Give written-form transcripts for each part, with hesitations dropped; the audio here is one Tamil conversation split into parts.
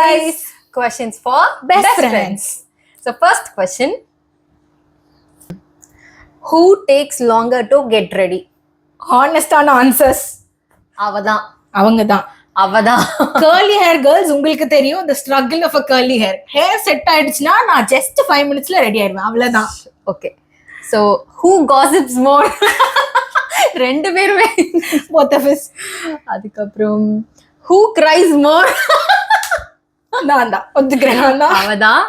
guys. Questions for best friends. So first question. Who takes longer to get ready? ஹானஸ்டான ஆன்சர்ஸ் அவதான். அவங்கதான் curly hair girls உங்களுக்கு தெரியும் the struggle of a curly hair set ஆயிடுச்சுன்னா நான் just 5 minutesல ரெடி ஆயிடுவேன் அவ்வளவுதான். Okay. So who gossips more? ரெண்டு பேருமே both of us. அதுக்கப்புறம் who cries more? நான் தான் ஒத்துக்கிறேன். அவதான்.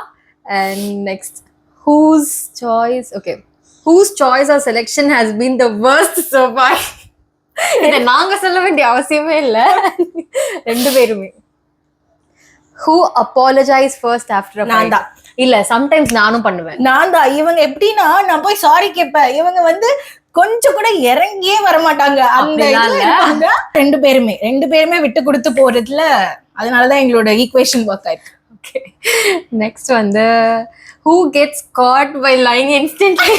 And next, whose choice or selection has been the worst so far? இதை நாங்க சொல்ல வேண்டிய அவசியமே இல்ல, ரெண்டு பேருமே. Who apologize first after a fight? இல்ல, சம்டைம்ஸ் நானும் பண்ணுவேன். நான் தான். இவங்க எப்படின்னா நான் போய் சாரி கேட்பேன், இவங்க வந்து கொஞ்சம் கூட இறங்கியே வரமாட்டாங்க. அந்த ரெண்டு பேருமே விட்டு கொடுத்து போறதுல, அதனாலதான் எங்களோட ஈக்குவேஷன் ஒர்க் ஆயிருக்கு. ஓகே, நெக்ஸ்ட் வந்து who gets caught by lying instantly?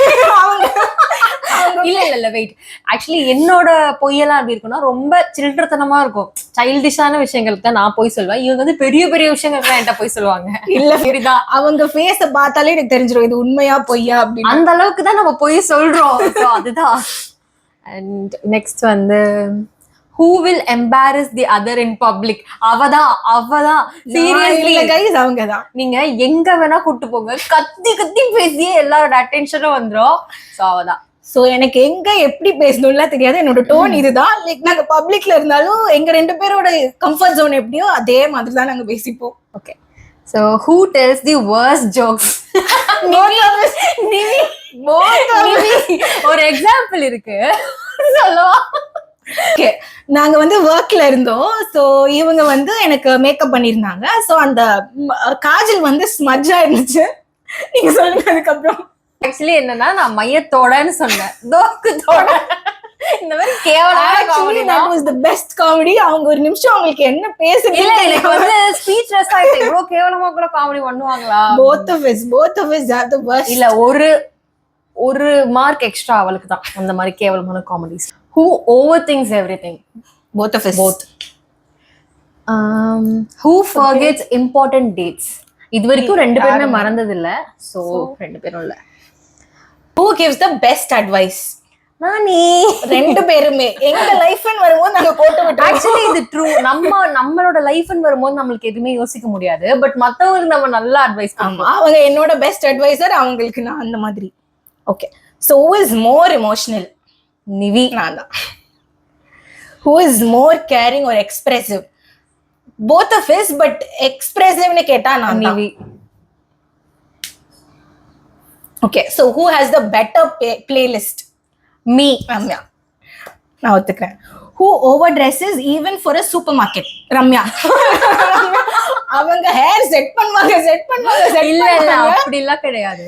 இல்ல வெயிட், ஆக்சுவலி என்னோட பொய்யெல்லாம் எப்படி இருக்குன்னா ரொம்ப சில்ட்ரத்தனமா இருக்கும். சைல்டிஷான விஷயங்களுக்கு தான் நான் போய் சொல்லுவேன். இவங்க வந்து பெரிய பெரிய விஷயங்களுக்கு தான் என்கிட்ட போய் சொல்லுவாங்க. இல்ல சரிதான், அவங்க ஃபேஸ பார்த்தாலே எனக்கு தெரிஞ்சிடும் இது உண்மையா பொய்யா அப்படின்னு. அந்த அளவுக்கு தான் நம்ம பொய் சொல்றோம். அதுதான். அண்ட் நெக்ஸ்ட் வந்து who will embarrass the other in public? அவதான். சீரியஸ்லி கைஸ், அவங்கதான். நீங்க எங்க வேணா கூட்டு போங்க, கத்தி பேசியே எல்லாரோட அட்டென்ஷனும் வந்துரும். சோ அவதான். சோ எனக்கு எங்க எப்படி பேசணும்லாம் தெரியாது, என்னோட டோன் இதுதான். லைக் நாங்க பப்ளிக்ல இருந்தாலும் எங்க ரெண்டு பேரோட கம்ஃபர்ட் ஜோன் எப்படியோ அதே மாதிரி தான் நாங்க பேசிப்போம். Okay, so who tells the worst jokes? ஒரு எக்ஸாம்பிள் இருக்கு சொல்லவா? ஓகே, நாங்க வந்து ஒர்க்ல இருந்தோம். சோ இவங்க வந்து எனக்கு மேக்கப் பண்ணிருந்தாங்க. சோ அந்த காஜல் வந்து ஸ்மட்ஜா இருந்துச்சு. நீங்க சொல்லுங்க. அதுக்கப்புறம் ஆக்சுவலி என்னன்னா, நான் மையத்தோடன்னு சொன்னேன், தோக்குத்தோட. இந்த மாதிரி பெஸ்ட் காமெடி. அவங்க ஒரு நிமிஷம் அவங்களுக்கு என்ன பேசுறது இல்ல, எனக்கு வந்து ஸ்பீச்லெஸ் ஆயிட்டு. இவ்வளவு கேவலமா கூட காமெடி பண்ணுவாங்களா? both of us are the worst. இல்ல, ஒரு மார்க் எக்ஸ்ட்ரா அவளுக்கு தான் அந்த மாதிரி கேவலமான comedies. Who overthinks everything? Both of us. Who forgets important dates? இது வரைக்கும் ரெண்டு பேருமே மறந்தது இல்ல. சோ ரெண்டு பேரும் இல்ல. Who gives the best advice? நானே. ரெண்டு பேருமே எங்க லைஃப்னு வரும்போது நாங்க போட்டு விட்டோம். ஆக்சுவலி இது ட்ரூ. நம்மளோட லைஃப்னு வரும்போது நம்மளுக்கு எதுவுமே யோசிக்க முடியாது. பட் மத்தவங்களுக்கு நம்ம நல்லா அட்வைஸ் பண்ணுவோம். அவங்க என்னோட பெஸ்ட் அட்வைசர், அவங்களுக்கு நான் அந்த மாதிரி. Okay, so who is more emotional? Nivi. நான் தான். Who is more caring or expressive? Both of us, but expressive னு கேட்டா நான் தான். Nivi. Okay, so who has the better playlist? Me. Ramya. நான் ஒத்துக்கிறேன். Who overdresses even for a supermarket? Ramya. அவங்க ஹேர் செட் பண்ணுவாங்க. இல்ல அப்படி எல்லாம் கிடையாது.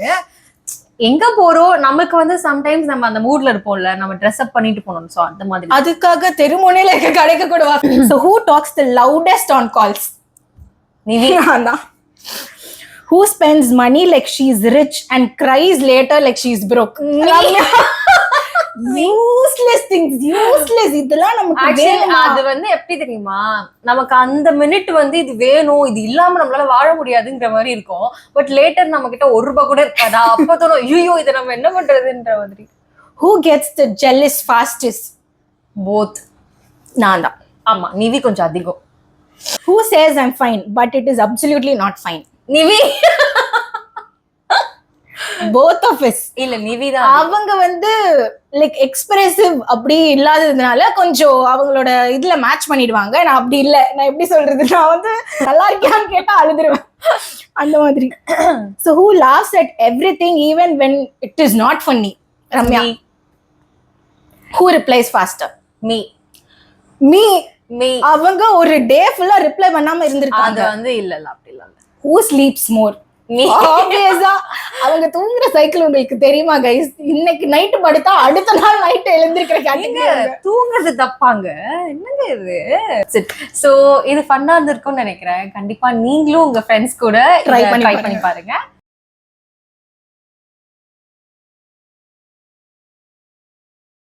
எங்க போறோம், நமக்கு வந்து சம்டைம்ஸ் நம்ம அந்த மூட்ல இருப்போம்ல, நம்ம ட்ரெஸ் அப் பண்ணிட்டு போனோம். சோ அந்த மாதிரி. அதுக்காக தெருமுனையில இருக்க கடைக்கு கூட வா. So who talks the loudest on calls? Nivi. நான். Who spends money like she's rich and cries later like she's broke? Useless things. இதெல்லாம் நமக்கு வேணுமா? அது வந்து எப்படி தெரியுமா, நமக்கு அந்த மினிட் வந்து இது வேணும், இது இல்லாம நம்மளால வாழ முடியாதுங்கிற மாதிரி இருக்கும். பட் லேட்டர் நம்ம கிட்ட ₹1 கூட இருக்காதா, அப்ப தோணும் ஐயோ இதை நம்ம என்ன பண்றதுன்ற மாதிரி. Who gets the jealous fastest? Both. நான் தான். ஆமா, நிவி கொஞ்சம் அதிகம். Who says I'm fine but it is absolutely not fine? Nivi. both of us. இல்ல நிவி தான். அவங்க வந்து லைக் எக்ஸ்பிரசிவ் அப்படி இல்லாததுனால கொஞ்சம் அவங்களோட இதுல மேட்ச் பண்ணிடுவாங்க. நான் அப்படி இல்ல. நான் எப்படி சொல்றது, நான் வந்து நல்லா இருக்கியான்னு கேட்டா அழுதுருவேன் அந்த மாதிரி. So who laughs at everything even when it is not funny? Ramya. Who replies faster? me. அவங்க ஒரு டே ஃபுல்லா ரிப்ளை பண்ணாம இருந்திருக்காங்க. அது வந்து இல்ல அப்படி இல்ல. Who sleeps more? Obviously, அவங்க தூங்குற சைக்கிள் உங்களுக்கு தெரியுமா கைஸ்? இன்னைக்கு நைட் படுத்தா அடுத்த நாள் நைட் எழுந்திருக்கிற கேட்டகரி. தூங்குறது தப்பாங்க, என்னங்க இது? சோ இது ஃபன்னா இருந்திருக்கும்னு நினைக்கிறேன். கண்டிப்பா நீங்களும் உங்க ஃப்ரெண்ட்ஸ் கூட ட்ரை பண்ணி பாருங்க.